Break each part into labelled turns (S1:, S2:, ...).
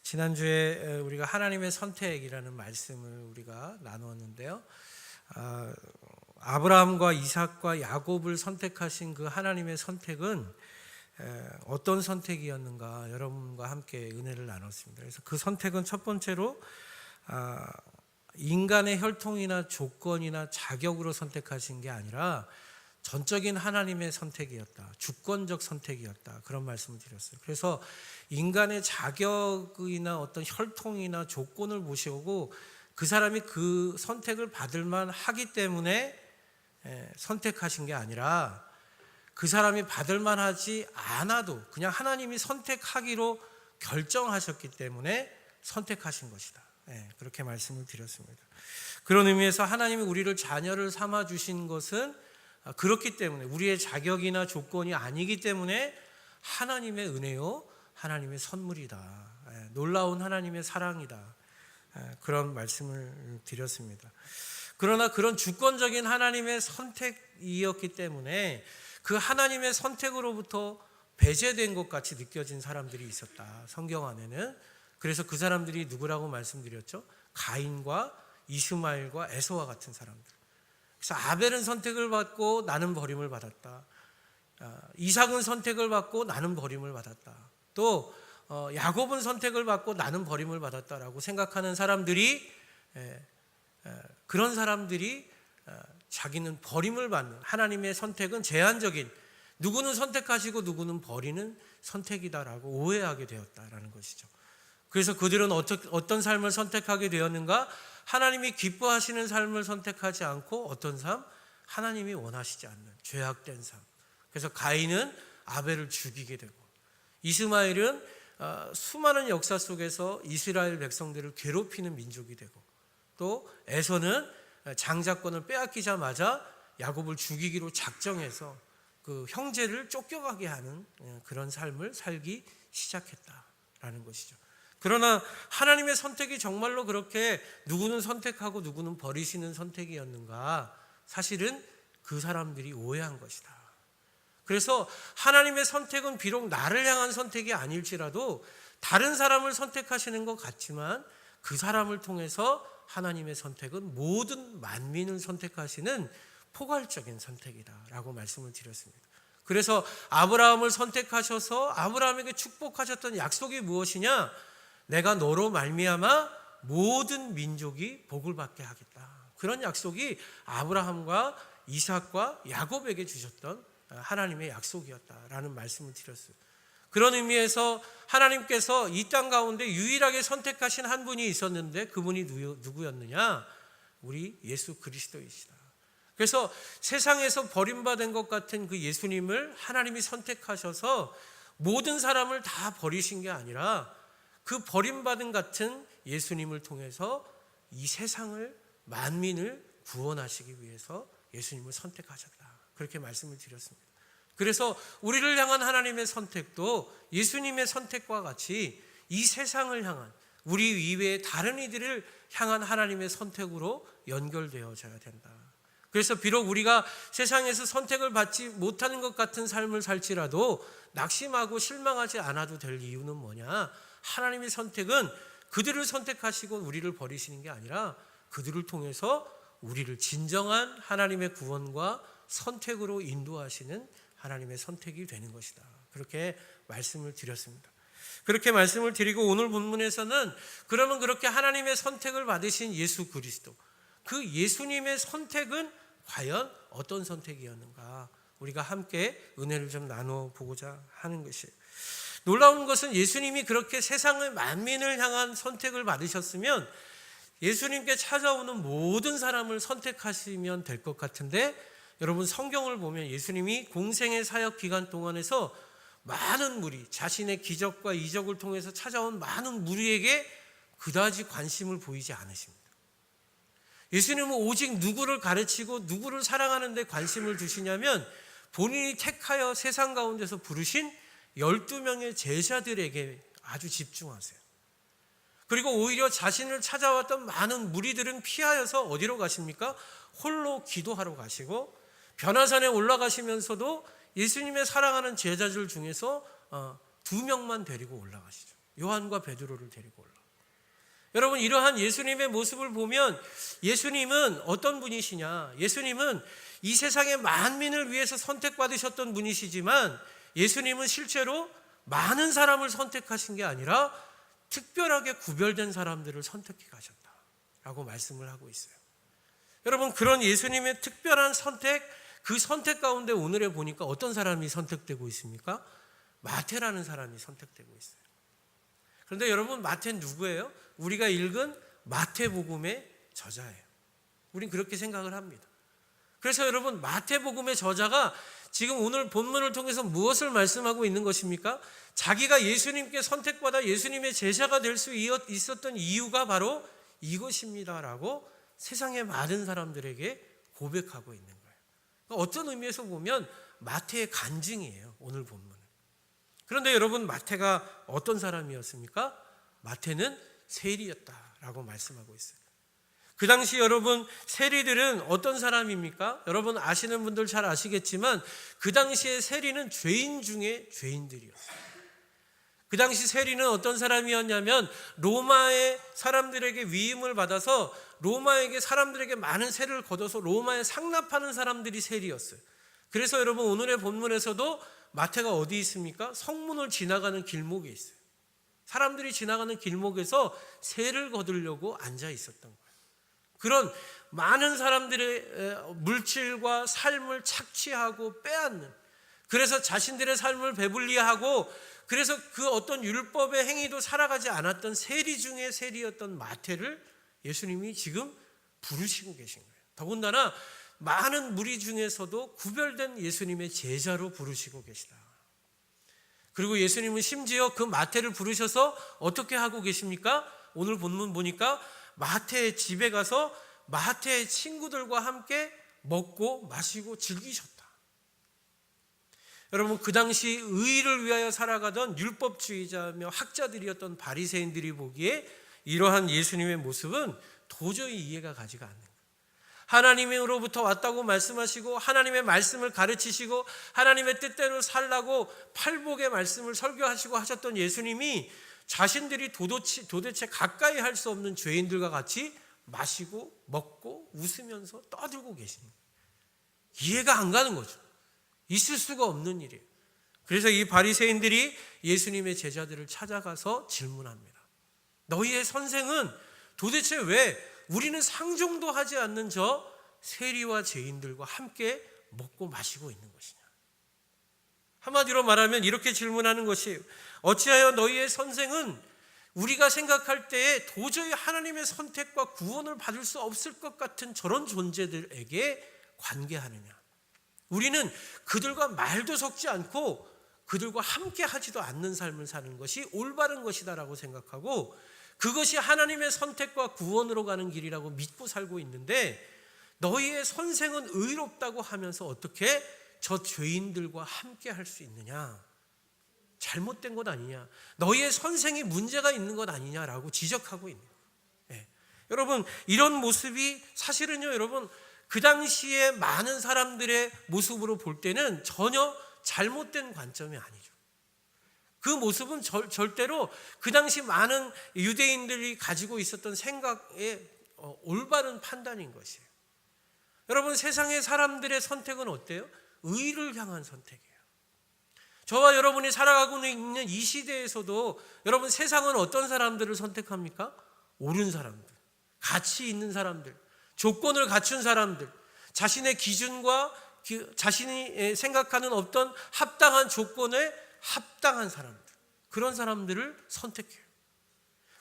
S1: 지난주에 우리가 하나님의 선택이라는 말씀을 우리가 나누었는데요. 아브라함과 이삭과 야곱을 선택하신 그 하나님의 선택은 어떤 선택이었는가 여러분과 함께 은혜를 나눴습니다. 그래서 그 선택은 첫 번째로 인간의 혈통이나 조건이나 자격으로 선택하신 게 아니라 전적인 하나님의 선택이었다. 주권적 선택이었다. 그런 말씀을 드렸어요. 그래서 인간의 자격이나 어떤 혈통이나 조건을 무시하고 그 사람이 그 선택을 받을 만하기 때문에 선택하신 게 아니라 그 사람이 받을 만하지 않아도 그냥 하나님이 선택하기로 결정하셨기 때문에 선택하신 것이다. 그렇게 말씀을 드렸습니다. 그런 의미에서 하나님이 우리를 자녀를 삼아 주신 것은 그렇기 때문에 우리의 자격이나 조건이 아니기 때문에 하나님의 은혜요, 하나님의 선물이다. 놀라운 하나님의 사랑이다. 그런 말씀을 드렸습니다. 그러나 그런 주권적인 하나님의 선택이었기 때문에 그 하나님의 선택으로부터 배제된 것 같이 느껴진 사람들이 있었다. 성경 안에는. 그래서 그 사람들이 누구라고 말씀드렸죠? 가인과 이스마엘과 에서와 같은 사람들. 그래서 아벨은 선택을 받고 나는 버림을 받았다. 이삭은 선택을 받고 나는 버림을 받았다. 또 야곱은 선택을 받고 나는 버림을 받았다라고 생각하는 사람들이 그런 사람들이 자기는 버림을 받는 하나님의 선택은 제한적인 누구는 선택하시고 누구는 버리는 선택이다라고 오해하게 되었다라는 것이죠. 그래서 그들은 어떤 삶을 선택하게 되었는가? 하나님이 기뻐하시는 삶을 선택하지 않고 어떤 삶? 하나님이 원하시지 않는 죄악된 삶. 그래서 가인은 아벨을 죽이게 되고 이스마엘은 수많은 역사 속에서 이스라엘 백성들을 괴롭히는 민족이 되고 또 에서는 장자권을 빼앗기자마자 야곱을 죽이기로 작정해서 그 형제를 쫓겨가게 하는 그런 삶을 살기 시작했다라는 것이죠. 그러나 하나님의 선택이 정말로 그렇게 누구는 선택하고 누구는 버리시는 선택이었는가? 사실은 그 사람들이 오해한 것이다. 그래서 하나님의 선택은 비록 나를 향한 선택이 아닐지라도 다른 사람을 선택하시는 것 같지만 그 사람을 통해서 하나님의 선택은 모든 만민을 선택하시는 포괄적인 선택이다라고 말씀을 드렸습니다. 그래서 아브라함을 선택하셔서 아브라함에게 축복하셨던 약속이 무엇이냐? 내가 너로 말미암아 모든 민족이 복을 받게 하겠다. 그런 약속이 아브라함과 이삭과 야곱에게 주셨던 하나님의 약속이었다라는 말씀을 드렸어요. 그런 의미에서 하나님께서 이 땅 가운데 유일하게 선택하신 한 분이 있었는데 그분이 누구였느냐? 우리 예수 그리스도이시다. 그래서 세상에서 버림받은 것 같은 그 예수님을 하나님이 선택하셔서 모든 사람을 다 버리신 게 아니라 그 버림받은 같은 예수님을 통해서 이 세상을 만민을 구원하시기 위해서 예수님을 선택하셨다. 그렇게 말씀을 드렸습니다. 그래서 우리를 향한 하나님의 선택도 예수님의 선택과 같이 이 세상을 향한 우리 이외의 다른 이들을 향한 하나님의 선택으로 연결되어져야 된다. 그래서 비록 우리가 세상에서 선택을 받지 못하는 것 같은 삶을 살지라도 낙심하고 실망하지 않아도 될 이유는 뭐냐? 하나님의 선택은 그들을 선택하시고 우리를 버리시는 게 아니라 그들을 통해서 우리를 진정한 하나님의 구원과 선택으로 인도하시는 하나님의 선택이 되는 것이다. 그렇게 말씀을 드렸습니다. 그렇게 말씀을 드리고 오늘 본문에서는 그러면 그렇게 하나님의 선택을 받으신 예수 그리스도, 그 예수님의 선택은 과연 어떤 선택이었는가? 우리가 함께 은혜를 좀 나눠 보고자 하는 것이에요. 놀라운 것은 예수님이 그렇게 세상의 만민을 향한 선택을 받으셨으면 예수님께 찾아오는 모든 사람을 선택하시면 될 것 같은데 여러분 성경을 보면 예수님이 공생의 사역 기간 동안에서 많은 무리, 자신의 기적과 이적을 통해서 찾아온 많은 무리에게 그다지 관심을 보이지 않으십니다. 예수님은 오직 누구를 가르치고 누구를 사랑하는 데 관심을 두시냐면 본인이 택하여 세상 가운데서 부르신 12명의 제자들에게 아주 집중하세요. 그리고 오히려 자신을 찾아왔던 많은 무리들은 피하여서 어디로 가십니까? 홀로 기도하러 가시고 변화산에 올라가시면서도 예수님의 사랑하는 제자들 중에서 2명만 데리고 올라가시죠. 요한과 베드로를 데리고 올라. 여러분, 이러한 예수님의 모습을 보면 예수님은 어떤 분이시냐? 예수님은 이 세상의 만민을 위해서 선택받으셨던 분이시지만 예수님은 실제로 많은 사람을 선택하신 게 아니라 특별하게 구별된 사람들을 선택해 가셨다라고 말씀을 하고 있어요. 여러분, 그런 예수님의 특별한 선택, 그 선택 가운데 오늘에 보니까 어떤 사람이 선택되고 있습니까? 마태라는 사람이 선택되고 있어요. 그런데 여러분, 마태는 누구예요? 우리가 읽은 마태복음의 저자예요. 우린 그렇게 생각을 합니다. 그래서 여러분, 마태복음의 저자가 지금 오늘 본문을 통해서 무엇을 말씀하고 있는 것입니까? 자기가 예수님께 선택받아 예수님의 제자가 될 수 있었던 이유가 바로 이것입니다라고 세상의 많은 사람들에게 고백하고 있는 거예요. 그러니까 어떤 의미에서 보면 마태의 간증이에요, 오늘 본문은. 그런데 여러분, 마태가 어떤 사람이었습니까? 마태는 세리였다라고 말씀하고 있어요. 그 당시 여러분, 세리들은 어떤 사람입니까? 여러분 아시는 분들 잘 아시겠지만 그 당시에 세리는 죄인 중에 죄인들이었어요. 그 당시 세리는 어떤 사람이었냐면 로마의 사람들에게 위임을 받아서 로마에게 사람들에게 많은 세를 걷어서 로마에 상납하는 사람들이 세리였어요. 그래서 여러분, 오늘의 본문에서도 마태가 어디 있습니까? 성문을 지나가는 길목에 있어요. 사람들이 지나가는 길목에서 세를 거두려고 앉아 있었던 거예요. 그런 많은 사람들의 물질과 삶을 착취하고 빼앗는, 그래서 자신들의 삶을 배불리하고 그래서 그 어떤 율법의 행위도 살아가지 않았던 세리 중에 세리였던 마태를 예수님이 지금 부르시고 계신 거예요. 더군다나 많은 무리 중에서도 구별된 예수님의 제자로 부르시고 계시다. 그리고 예수님은 심지어 그 마태를 부르셔서 어떻게 하고 계십니까? 오늘 본문 보니까 마태의 집에 가서 마태의 친구들과 함께 먹고 마시고 즐기셨다. 여러분, 그 당시 의를 위하여 살아가던 율법주의자며 학자들이었던 바리새인들이 보기에 이러한 예수님의 모습은 도저히 이해가 가지가 않는 거예요. 하나님으로부터 왔다고 말씀하시고 하나님의 말씀을 가르치시고 하나님의 뜻대로 살라고 팔복의 말씀을 설교하시고 하셨던 예수님이 자신들이 도대체 가까이 할 수 없는 죄인들과 같이 마시고 먹고 웃으면서 떠들고 계십니다. 이해가 안 가는 거죠. 있을 수가 없는 일이에요. 그래서 이 바리새인들이 예수님의 제자들을 찾아가서 질문합니다. 너희의 선생은 도대체 왜 우리는 상종도 하지 않는 저 세리와 죄인들과 함께 먹고 마시고 있는 것이냐? 한마디로 말하면 이렇게 질문하는 것이에요. 어찌하여 너희의 선생은 우리가 생각할 때에 도저히 하나님의 선택과 구원을 받을 수 없을 것 같은 저런 존재들에게 관계하느냐? 우리는 그들과 말도 섞지 않고 그들과 함께 하지도 않는 삶을 사는 것이 올바른 것이다라고 생각하고 그것이 하나님의 선택과 구원으로 가는 길이라고 믿고 살고 있는데 너희의 선생은 의롭다고 하면서 어떻게 저 죄인들과 함께 할 수 있느냐? 잘못된 것 아니냐? 너희의 선생이 문제가 있는 것 아니냐라고 지적하고 있는 거예요. 네. 여러분, 이런 모습이 사실은요, 여러분, 그 당시에 많은 사람들의 모습으로 볼 때는 전혀 잘못된 관점이 아니죠. 그 모습은 절대로 그 당시 많은 유대인들이 가지고 있었던 생각의 올바른 판단인 것이에요. 여러분, 세상의 사람들의 선택은 어때요? 의를 향한 선택이에요. 저와 여러분이 살아가고 있는 이 시대에서도 여러분, 세상은 어떤 사람들을 선택합니까? 옳은 사람들, 가치 있는 사람들, 조건을 갖춘 사람들, 자신의 기준과 자신이 생각하는 어떤 합당한 조건에 합당한 사람들, 그런 사람들을 선택해요.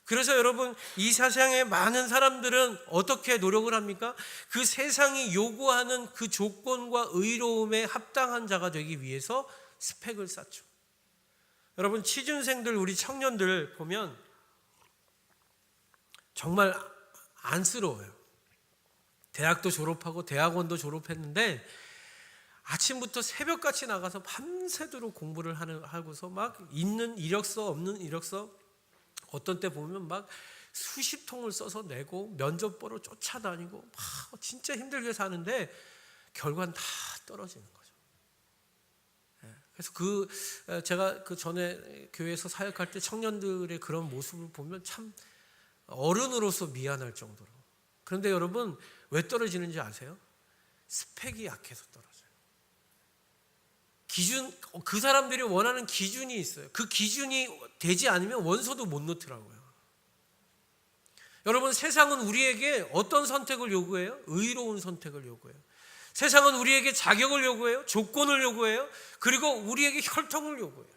S1: 그래서 여러분, 이 세상의 많은 사람들은 어떻게 노력을 합니까? 그 세상이 요구하는 그 조건과 의로움에 합당한 자가 되기 위해서 스펙을 쌓죠. 여러분, 취준생들, 우리 청년들 보면 정말 안쓰러워요. 대학도 졸업하고 대학원도 졸업했는데 아침부터 새벽같이 나가서 밤새도록 공부를 하고서 막 있는 이력서 없는 이력서 어떤 때 보면 막 수십 통을 써서 내고 면접 보러 쫓아다니고 막 진짜 힘들게 사는데 결과는 다 떨어지는 거죠. 그래서 제가 그 전에 교회에서 사역할 때 청년들의 그런 모습을 보면 참 어른으로서 미안할 정도로. 그런데 여러분, 왜 떨어지는지 아세요? 스펙이 약해서 떨어져요. 그 사람들이 원하는 기준이 있어요. 그 기준이 되지 않으면 원서도 못 넣더라고요. 여러분, 세상은 우리에게 어떤 선택을 요구해요? 의로운 선택을 요구해요. 세상은 우리에게 자격을 요구해요. 조건을 요구해요. 그리고 우리에게 혈통을 요구해요.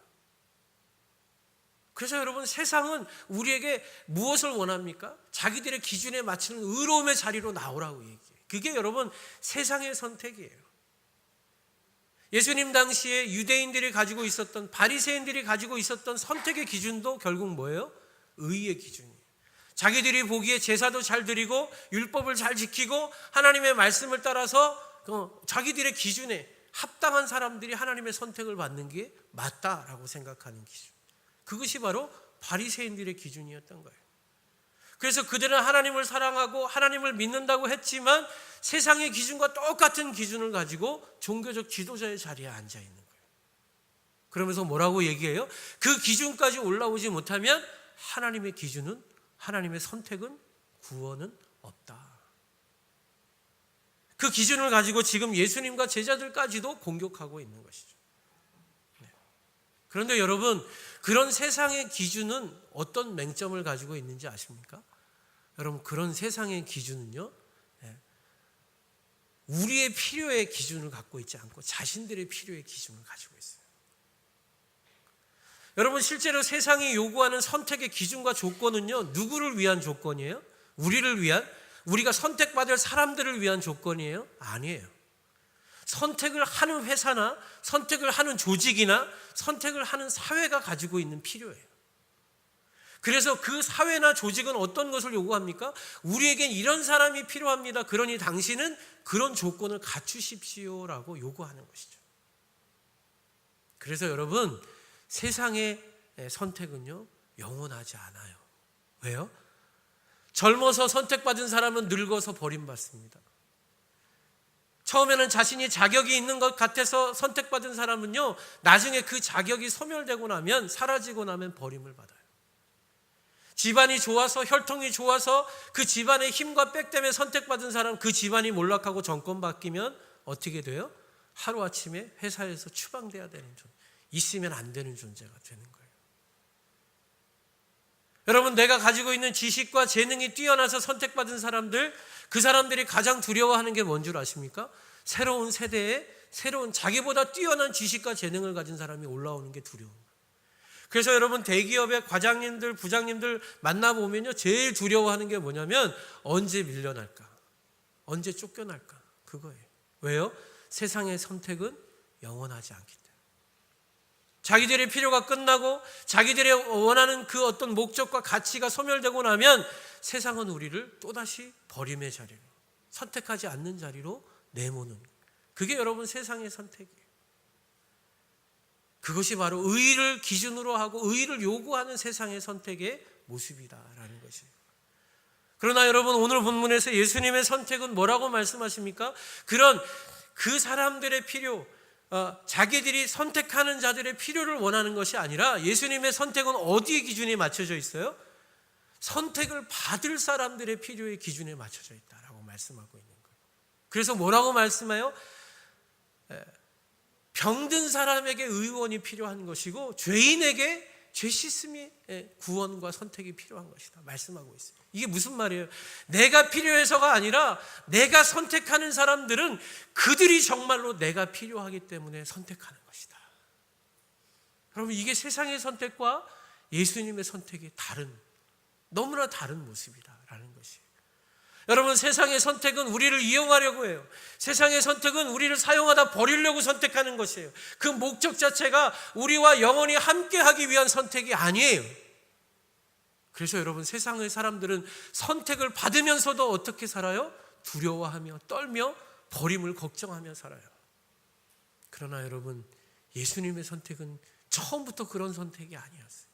S1: 그래서 여러분, 세상은 우리에게 무엇을 원합니까? 자기들의 기준에 맞추는 의로움의 자리로 나오라고 얘기해요. 그게 여러분, 세상의 선택이에요. 예수님 당시에 유대인들이 가지고 있었던, 바리새인들이 가지고 있었던 선택의 기준도 결국 뭐예요? 의의 기준이에요. 자기들이 보기에 제사도 잘 드리고 율법을 잘 지키고 하나님의 말씀을 따라서 자기들의 기준에 합당한 사람들이 하나님의 선택을 받는 게 맞다라고 생각하는 기준. 그것이 바로 바리새인들의 기준이었던 거예요. 그래서 그들은 하나님을 사랑하고 하나님을 믿는다고 했지만 세상의 기준과 똑같은 기준을 가지고 종교적 지도자의 자리에 앉아 있는 거예요. 그러면서 뭐라고 얘기해요? 그 기준까지 올라오지 못하면 하나님의 기준은, 하나님의 선택은, 구원은 없다. 그 기준을 가지고 지금 예수님과 제자들까지도 공격하고 있는 것이죠. 그런데 여러분, 그런 세상의 기준은 어떤 맹점을 가지고 있는지 아십니까? 여러분, 그런 세상의 기준은요, 우리의 필요의 기준을 갖고 있지 않고 자신들의 필요의 기준을 가지고 있어요. 여러분, 실제로 세상이 요구하는 선택의 기준과 조건은요, 누구를 위한 조건이에요? 우리를 위한, 우리가 선택받을 사람들을 위한 조건이에요? 아니에요. 선택을 하는 회사나 선택을 하는 조직이나 선택을 하는 사회가 가지고 있는 필요예요. 그래서 그 사회나 조직은 어떤 것을 요구합니까? 우리에겐 이런 사람이 필요합니다. 그러니 당신은 그런 조건을 갖추십시오라고 요구하는 것이죠. 그래서 여러분, 세상의 선택은요, 영원하지 않아요. 왜요? 젊어서 선택받은 사람은 늙어서 버림받습니다. 처음에는 자신이 자격이 있는 것 같아서 선택받은 사람은요, 나중에 그 자격이 소멸되고 나면, 사라지고 나면 버림을 받아요. 집안이 좋아서, 혈통이 좋아서 그 집안의 힘과 빽 때문에 선택받은 사람, 그 집안이 몰락하고 정권 바뀌면 어떻게 돼요? 하루아침에 회사에서 추방돼야 되는 존재, 있으면 안 되는 존재가 되는 거예요. 여러분, 내가 가지고 있는 지식과 재능이 뛰어나서 선택받은 사람들, 그 사람들이 가장 두려워하는 게 뭔 줄 아십니까? 새로운 세대에 새로운 자기보다 뛰어난 지식과 재능을 가진 사람이 올라오는 게 두려워요. 그래서 여러분, 대기업의 과장님들, 부장님들 만나보면요, 제일 두려워하는 게 뭐냐면 언제 밀려날까? 언제 쫓겨날까? 그거예요. 왜요? 세상의 선택은 영원하지 않기 때문에. 자기들의 필요가 끝나고 자기들의 원하는 그 어떤 목적과 가치가 소멸되고 나면 세상은 우리를 또다시 버림의 자리로, 선택하지 않는 자리로 내모는, 그게 여러분 세상의 선택이에요. 그것이 바로 의를 기준으로 하고 의를 요구하는 세상의 선택의 모습이다라는 것이에요. 그러나 여러분, 오늘 본문에서 예수님의 선택은 뭐라고 말씀하십니까? 그런 그 사람들의 필요, 자기들이 선택하는 자들의 필요를 원하는 것이 아니라 예수님의 선택은 어디에 기준에 맞춰져 있어요? 선택을 받을 사람들의 필요의 기준에 맞춰져 있다라고 말씀하고 있는 거예요. 그래서 뭐라고 말씀해요? 병든 사람에게 의원이 필요한 것이고 죄인에게 죄 씻음의 구원과 선택이 필요한 것이다 말씀하고 있어요. 이게 무슨 말이에요? 내가 필요해서가 아니라 내가 선택하는 사람들은 그들이 정말로 내가 필요하기 때문에 선택하는 것이다. 여러분, 이게 세상의 선택과 예수님의 선택이 너무나 다른 모습이다라는 것이에요. 여러분, 세상의 선택은 우리를 이용하려고 해요. 세상의 선택은 우리를 사용하다 버리려고 선택하는 것이에요. 그 목적 자체가 우리와 영원히 함께하기 위한 선택이 아니에요. 그래서 여러분, 세상의 사람들은 선택을 받으면서도 어떻게 살아요? 두려워하며 떨며 버림을 걱정하며 살아요. 그러나 여러분, 예수님의 선택은 처음부터 그런 선택이 아니었어요.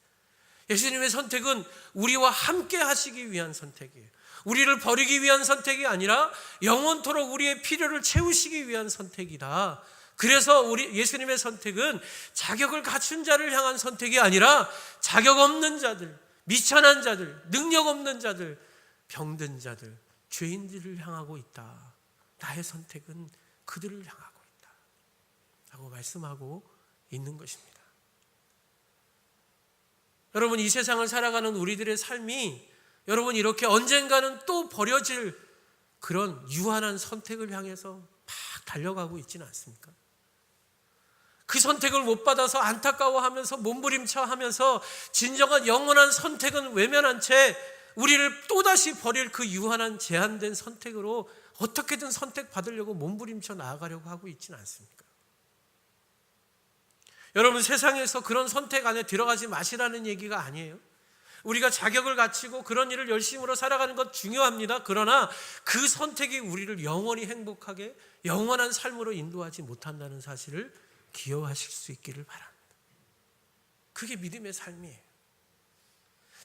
S1: 예수님의 선택은 우리와 함께 하시기 위한 선택이에요. 우리를 버리기 위한 선택이 아니라 영원토록 우리의 필요를 채우시기 위한 선택이다. 그래서 우리 예수님의 선택은 자격을 갖춘 자를 향한 선택이 아니라 자격 없는 자들, 미천한 자들, 능력 없는 자들, 병든 자들, 죄인들을 향하고 있다. 나의 선택은 그들을 향하고 있다 라고 말씀하고 있는 것입니다. 여러분, 이 세상을 살아가는 우리들의 삶이 여러분 이렇게 언젠가는 또 버려질 그런 유한한 선택을 향해서 막 달려가고 있지는 않습니까? 그 선택을 못 받아서 안타까워하면서 몸부림쳐하면서 진정한 영원한 선택은 외면한 채 우리를 또다시 버릴 그 유한한 제한된 선택으로 어떻게든 선택받으려고 몸부림쳐 나아가려고 하고 있지는 않습니까? 여러분, 세상에서 그런 선택 안에 들어가지 마시라는 얘기가 아니에요. 우리가 자격을 갖추고 그런 일을 열심으로 살아가는 것 중요합니다. 그러나 그 선택이 우리를 영원히 행복하게 영원한 삶으로 인도하지 못한다는 사실을 기억하실 수 있기를 바랍니다. 그게 믿음의 삶이에요.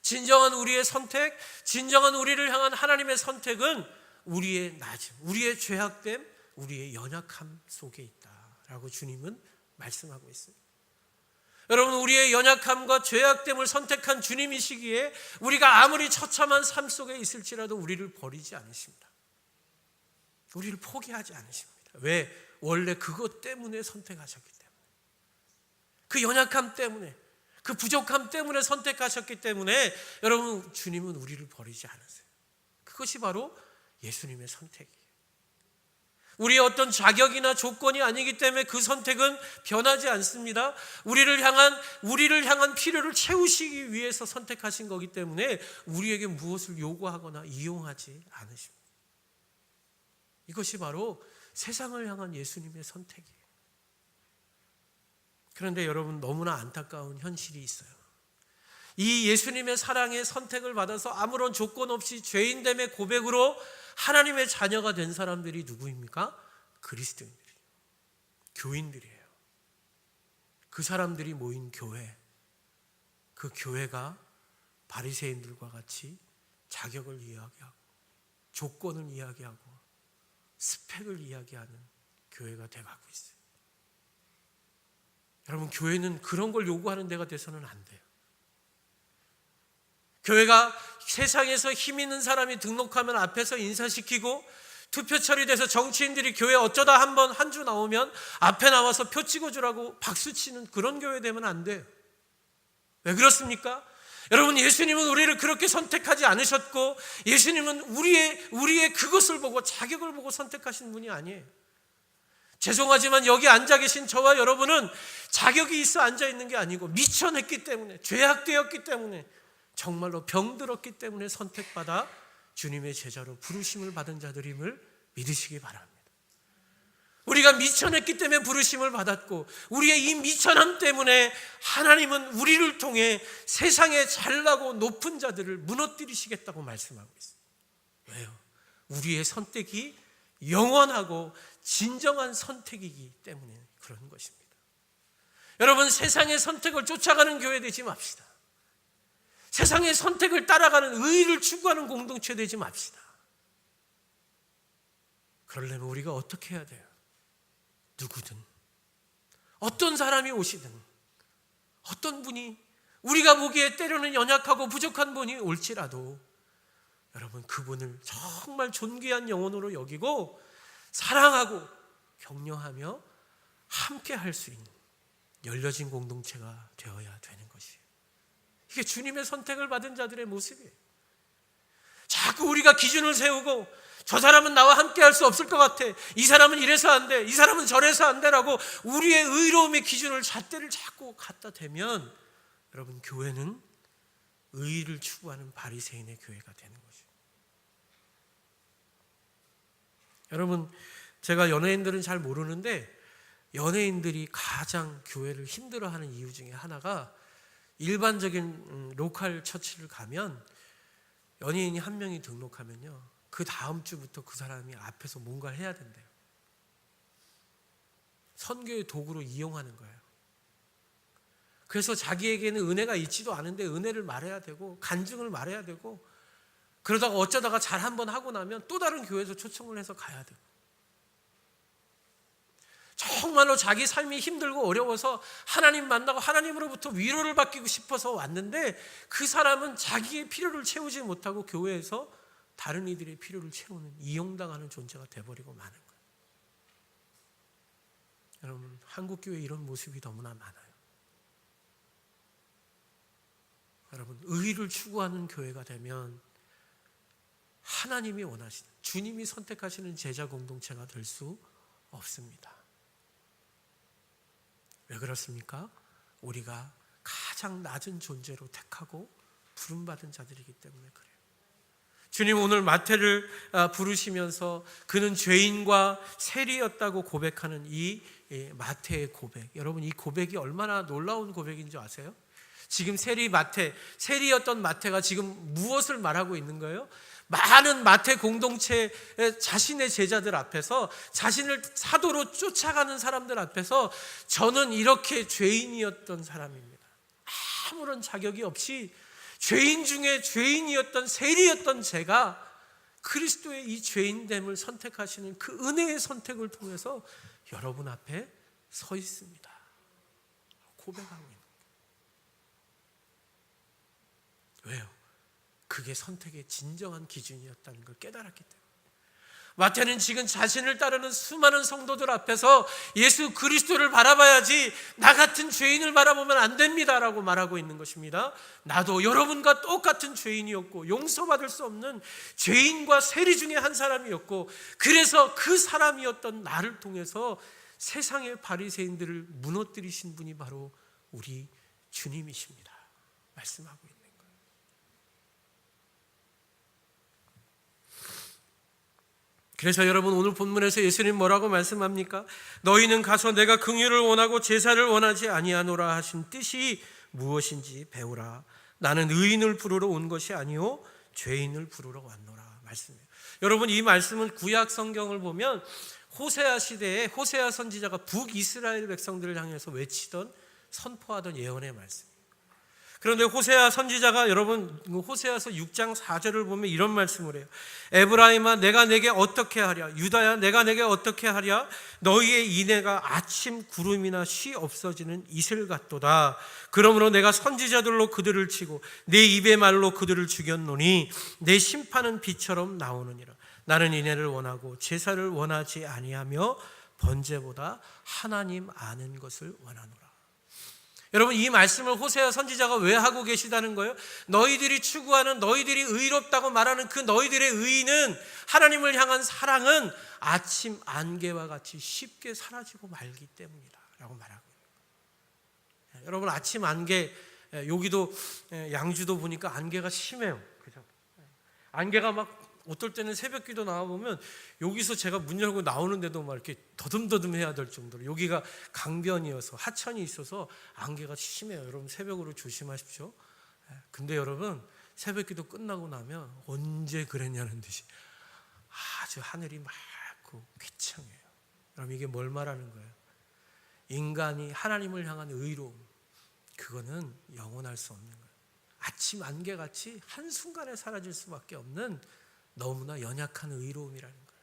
S1: 진정한 우리의 선택, 진정한 우리를 향한 하나님의 선택은 우리의 낮음, 우리의 죄악됨, 우리의 연약함 속에 있다라고 주님은 말씀하고 있습니다. 여러분, 우리의 연약함과 죄악됨을 선택한 주님이시기에 우리가 아무리 처참한 삶 속에 있을지라도 우리를 버리지 않으십니다. 우리를 포기하지 않으십니다. 왜? 원래 그것 때문에 선택하셨기 때문에, 그 연약함 때문에, 그 부족함 때문에 선택하셨기 때문에 여러분, 주님은 우리를 버리지 않으세요. 그것이 바로 예수님의 선택이에요. 우리의 어떤 자격이나 조건이 아니기 때문에 그 선택은 변하지 않습니다. 우리를 향한 필요를 채우시기 위해서 선택하신 거기 때문에 우리에게 무엇을 요구하거나 이용하지 않으십니다. 이것이 바로 세상을 향한 예수님의 선택이에요. 그런데 여러분, 너무나 안타까운 현실이 있어요. 이 예수님의 사랑의 선택을 받아서 아무런 조건 없이 죄인됨의 고백으로 하나님의 자녀가 된 사람들이 누구입니까? 그리스도인들이에요. 교인들이에요. 그 사람들이 모인 교회, 그 교회가 바리새인들과 같이 자격을 이야기하고 조건을 이야기하고 스펙을 이야기하는 교회가 돼가고 있어요. 여러분, 교회는 그런 걸 요구하는 데가 돼서는 안 돼요. 교회가 세상에서 힘 있는 사람이 등록하면 앞에서 인사시키고 투표 처리돼서 정치인들이 교회 어쩌다 한 주 나오면 앞에 나와서 표 찍어주라고 박수치는 그런 교회 되면 안 돼요. 왜 그렇습니까? 여러분, 예수님은 우리를 그렇게 선택하지 않으셨고 예수님은 우리의 그것을 보고 자격을 보고 선택하신 분이 아니에요. 죄송하지만 여기 앉아 계신 저와 여러분은 자격이 있어 앉아 있는 게 아니고 미천했기 때문에, 죄악되었기 때문에, 정말로 병들었기 때문에 선택받아 주님의 제자로 부르심을 받은 자들임을 믿으시기 바랍니다. 우리가 미천했기 때문에 부르심을 받았고 우리의 이 미천함 때문에 하나님은 우리를 통해 세상에 잘나고 높은 자들을 무너뜨리시겠다고 말씀하고 있습니다. 왜요? 우리의 선택이 영원하고 진정한 선택이기 때문에 그런 것입니다. 여러분, 세상의 선택을 쫓아가는 교회 되지 맙시다. 세상의 선택을 따라가는 의의를 추구하는 공동체 되지 맙시다. 그러려면 우리가 어떻게 해야 돼요? 누구든, 어떤 사람이 오시든, 어떤 분이 우리가 보기에 때로는 연약하고 부족한 분이 올지라도 여러분, 그분을 정말 존귀한 영혼으로 여기고 사랑하고 격려하며 함께 할 수 있는 열려진 공동체가 되어야 되는 것이에요. 이게 주님의 선택을 받은 자들의 모습이에요. 자꾸 우리가 기준을 세우고 저 사람은 나와 함께 할 수 없을 것 같아, 이 사람은 이래서 안 돼, 이 사람은 저래서 안 되라고 우리의 의로움의 기준을 잣대를 자꾸 갖다 대면 여러분, 교회는 의의를 추구하는 바리새인의 교회가 되는 것이에요. 여러분, 제가 연예인들은 잘 모르는데 연예인들이 가장 교회를 힘들어하는 이유 중에 하나가 일반적인 로컬 처치를 가면 연예인이 한 명이 등록하면요, 그 다음 주부터 그 사람이 앞에서 뭔가를 해야 된대요. 선교의 도구로 이용하는 거예요. 그래서 자기에게는 은혜가 있지도 않은데 은혜를 말해야 되고 간증을 말해야 되고, 그러다가 어쩌다가 잘 한번 하고 나면 또 다른 교회에서 초청을 해서 가야 되고, 정말로 자기 삶이 힘들고 어려워서 하나님 만나고 하나님으로부터 위로를 받고 싶어서 왔는데 그 사람은 자기의 필요를 채우지 못하고 교회에서 다른 이들의 필요를 채우는 이용당하는 존재가 돼버리고 마는 거예요. 여러분, 한국 교회에 이런 모습이 너무나 많아요. 여러분, 의를 추구하는 교회가 되면 하나님이 원하시는, 주님이 선택하시는 제자 공동체가 될 수 없습니다. 왜 그렇습니까? 우리가 가장 낮은 존재로 택하고 부름받은 자들이기 때문에 그래요. 주님 오늘 마태를 부르시면서 그는 죄인과 세리였다고 고백하는 이 마태의 고백, 여러분 이 고백이 얼마나 놀라운 고백인 줄 아세요? 지금 세리였던 마태가 지금 무엇을 말하고 있는 거예요? 많은 마태 공동체 자신의 제자들 앞에서, 자신을 사도로 쫓아가는 사람들 앞에서 저는 이렇게 죄인이었던 사람입니다, 아무런 자격이 없이 죄인 중에 죄인이었던 세리였던 제가 그리스도의 이 죄인됨을 선택하시는 그 은혜의 선택을 통해서 여러분 앞에 서 있습니다, 고백하고 있는 거예요. 왜요? 그게 선택의 진정한 기준이었다는 걸 깨달았기 때문에. 마태는 지금 자신을 따르는 수많은 성도들 앞에서 예수 그리스도를 바라봐야지 나 같은 죄인을 바라보면 안 됩니다라고 말하고 있는 것입니다. 나도 여러분과 똑같은 죄인이었고 용서받을 수 없는 죄인과 세리 중에 한 사람이었고, 그래서 그 사람이었던 나를 통해서 세상의 바리새인들을 무너뜨리신 분이 바로 우리 주님이십니다 말씀하고 있는 거예요. 그래서 여러분 오늘 본문에서 예수님 뭐라고 말씀합니까? 너희는 가서 내가 긍휼을 원하고 제사를 원하지 아니하노라 하신 뜻이 무엇인지 배우라. 나는 의인을 부르러 온 것이 아니요 죄인을 부르러 왔노라 말씀이에요. 여러분 이 말씀은 구약 성경을 보면 호세아 시대에 호세아 선지자가 북이스라엘 백성들을 향해서 외치던, 선포하던 예언의 말씀이에요. 그런데 호세아 선지자가, 여러분 호세아서 6장 4절을 보면 이런 말씀을 해요. 에브라임아 내가 내게 어떻게 하랴, 유다야 내가 내게 어떻게 하랴, 너희의 인애가 아침 구름이나 쉬 없어지는 이슬 같도다. 그러므로 내가 선지자들로 그들을 치고 내 입의 말로 그들을 죽였노니 내 심판은 비처럼 나오느니라. 나는 인애를 원하고 제사를 원하지 아니하며 번제보다 하나님 아는 것을 원하노라. 여러분 이 말씀을 호세아 선지자가 왜 하고 계시다는 거예요? 너희들이 추구하는, 너희들이 의롭다고 말하는 그 너희들의 의는, 하나님을 향한 사랑은 아침 안개와 같이 쉽게 사라지고 말기 때문이다 라고 말하고 있는 거예요. 여러분 아침 안개, 여기도 양주도 보니까 안개가 심해요. 그죠? 안개가 막 어떨 때는 새벽기도 나와보면 여기서 제가 문 열고 나오는데도 막 이렇게 더듬더듬 해야 될 정도로, 여기가 강변이어서 하천이 있어서 안개가 심해요. 여러분 새벽으로 조심하십시오. 근데 여러분 새벽기도 끝나고 나면 언제 그랬냐는 듯이 아주 하늘이 맑고 쾌청해요. 그럼 이게 뭘 말하는 거예요? 인간이 하나님을 향한 의로움, 그거는 영원할 수 없는 거예요. 아침 안개같이 한순간에 사라질 수밖에 없는 너무나 연약한 의로움이라는 거예요.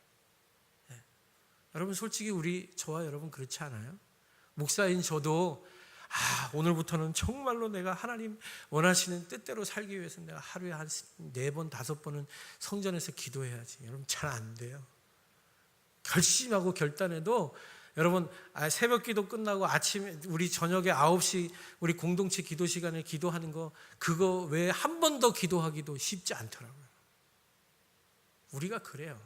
S1: 네. 여러분 솔직히 저와 여러분 그렇지 않아요? 목사인 저도 오늘부터는 정말로 내가 하나님 원하시는 뜻대로 살기 위해서 내가 하루에 한 4번 5번은 성전에서 기도해야지. 여러분 잘 안 돼요. 결심하고 결단해도 여러분 새벽 기도 끝나고 아침에 우리 저녁에 9시 우리 공동체 기도 시간에 기도하는 거, 그거 외에 한 번 더 기도하기도 쉽지 않더라고요. 우리가 그래요.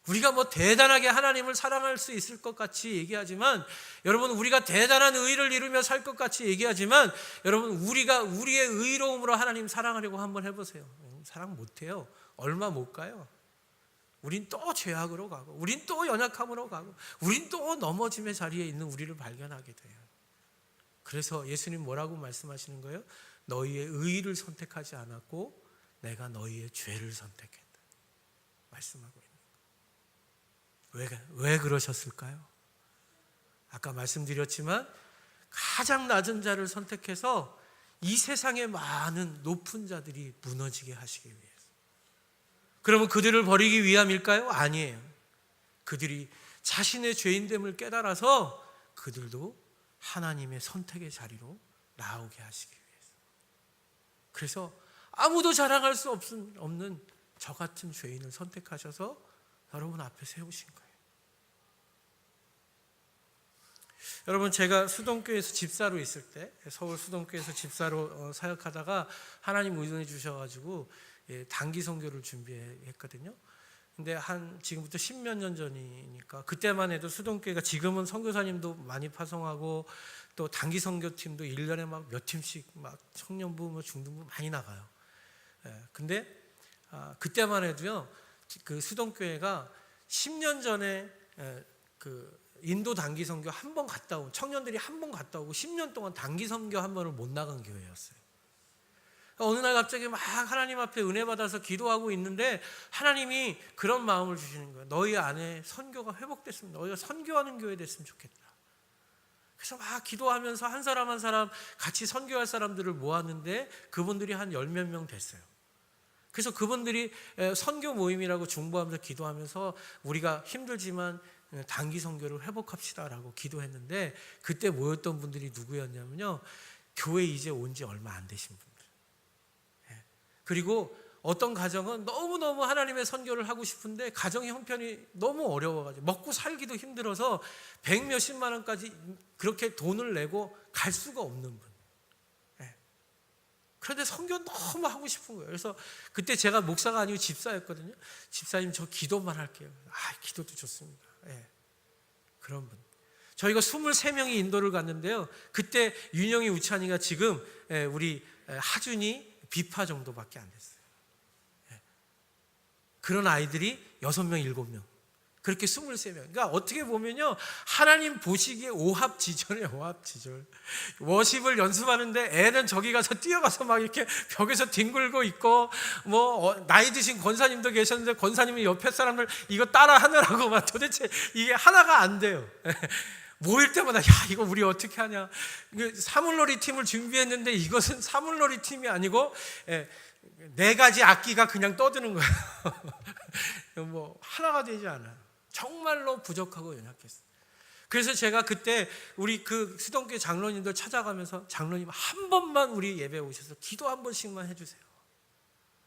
S1: 우리가 뭐 대단하게 하나님을 사랑할 수 있을 것 같이 얘기하지만, 여러분 우리가 대단한 의를 이루며 살 것 같이 얘기하지만, 여러분 우리가 우리의 의로움으로 하나님 사랑하려고 한번 해보세요. 사랑 못해요. 얼마 못 가요. 우린 또 죄악으로 가고, 우린 또 연약함으로 가고, 우린 또 넘어짐의 자리에 있는 우리를 발견하게 돼요. 그래서 예수님 뭐라고 말씀하시는 거예요? 너희의 의를 선택하지 않았고 내가 너희의 죄를 선택했다 말씀하고 있는 거예요. 왜 그러셨을까요? 아까 말씀드렸지만 가장 낮은 자를 선택해서 이 세상의 많은 높은 자들이 무너지게 하시기 위해서. 그러면 그들을 버리기 위함일까요? 아니에요. 그들이 자신의 죄인됨을 깨달아서 그들도 하나님의 선택의 자리로 나오게 하시기 위해서. 그래서 아무도 자랑할 수 없는 저 같은 죄인을 선택하셔서 여러분 앞에 세우신 거예요. 여러분, 제가 수동교회에서 집사로 있을 때, 서울 수동교회에서 집사로 사역하다가 하나님 의존해 주셔가지고 단기 선교를 준비했거든요. 근데 지금부터 10몇 년 전이니까 그때만 해도 수동교회가, 지금은 선교사님도 많이 파송하고 또 단기 선교팀도 1년에 막 몇 팀씩 막 청년부, 뭐 중등부 많이 나가요. 근데 그때만 해도요, 그 수동교회가 10년 전에 그 인도 단기 선교 한 번 갔다 온 청년들이 한 번 갔다 오고 10년 동안 단기 선교 한 번을 못 나간 교회였어요. 어느 날 갑자기 막 하나님 앞에 은혜 받아서 기도하고 있는데 하나님이 그런 마음을 주시는 거예요. 너희 안에 선교가 회복됐으면, 너희가 선교하는 교회 됐으면 좋겠다. 그래서 막 기도하면서 한 사람 한 사람 같이 선교할 사람들을 모았는데 그분들이 한 10몇 명 됐어요. 그래서 그분들이 선교 모임이라고 중보하면서 기도하면서 우리가 힘들지만 단기 선교를 회복합시다라고 기도했는데, 그때 모였던 분들이 누구였냐면요, 교회 이제 온 지 얼마 안 되신 분들. 그리고 어떤 가정은 너무너무 하나님의 선교를 하고 싶은데 가정의 형편이 너무 어려워가지고 먹고 살기도 힘들어서 100 몇십만 원까지 그렇게 돈을 내고 갈 수가 없는 분. 그런데 선교 너무 하고 싶은 거예요. 그래서 그때 제가 목사가 아니고 집사였거든요. 집사님, 저 기도만 할게요. 기도도 좋습니다. 그런 분. 저희가 23명이 인도를 갔는데요, 그때 윤영이, 우찬이가 지금 우리 하준이, 비파 정도밖에 안 됐어요. 그런 아이들이 6명, 7명. 그렇게 23명. 그러니까 어떻게 보면요, 하나님 보시기에 오합지졸이에요. 오합지졸. 워십을 연습하는데 애는 저기 가서 뛰어가서 막 이렇게 벽에서 뒹굴고 있고, 뭐 나이 드신 권사님도 계셨는데 권사님이 옆에 사람들 이거 따라 하느라고 막 도대체 이게 하나가 안 돼요. 모일 때마다 이거 우리 어떻게 하냐. 사물놀이 팀을 준비했는데 이것은 사물놀이 팀이 아니고 4가지 악기가 그냥 떠드는 거예요. 뭐 하나가 되지 않아요. 정말로 부족하고 연약했어요. 그래서 제가 그때 우리 그 수동교회 장로님들 찾아가면서, 장로님 한 번만 우리 예배 오셔서 기도 한 번씩만 해주세요.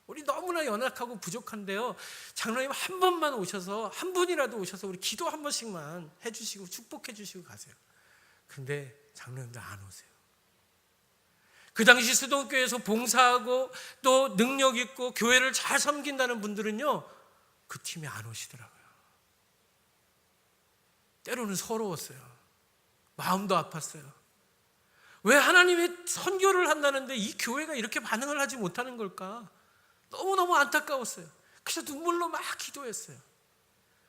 S1: 우리 너무나 연약하고 부족한데요, 장로님 한 번만 오셔서, 한 분이라도 오셔서 우리 기도 한 번씩만 해주시고 축복해 주시고 가세요. 근데 장로님들 안 오세요. 그 당시 수동교회에서 봉사하고 또 능력 있고 교회를 잘 섬긴다는 분들은요, 그 팀에 안 오시더라고요. 때로는 서러웠어요. 마음도 아팠어요. 왜 하나님의 선교를 한다는데 이 교회가 이렇게 반응을 하지 못하는 걸까? 너무너무 안타까웠어요. 그래서 눈물로 막 기도했어요.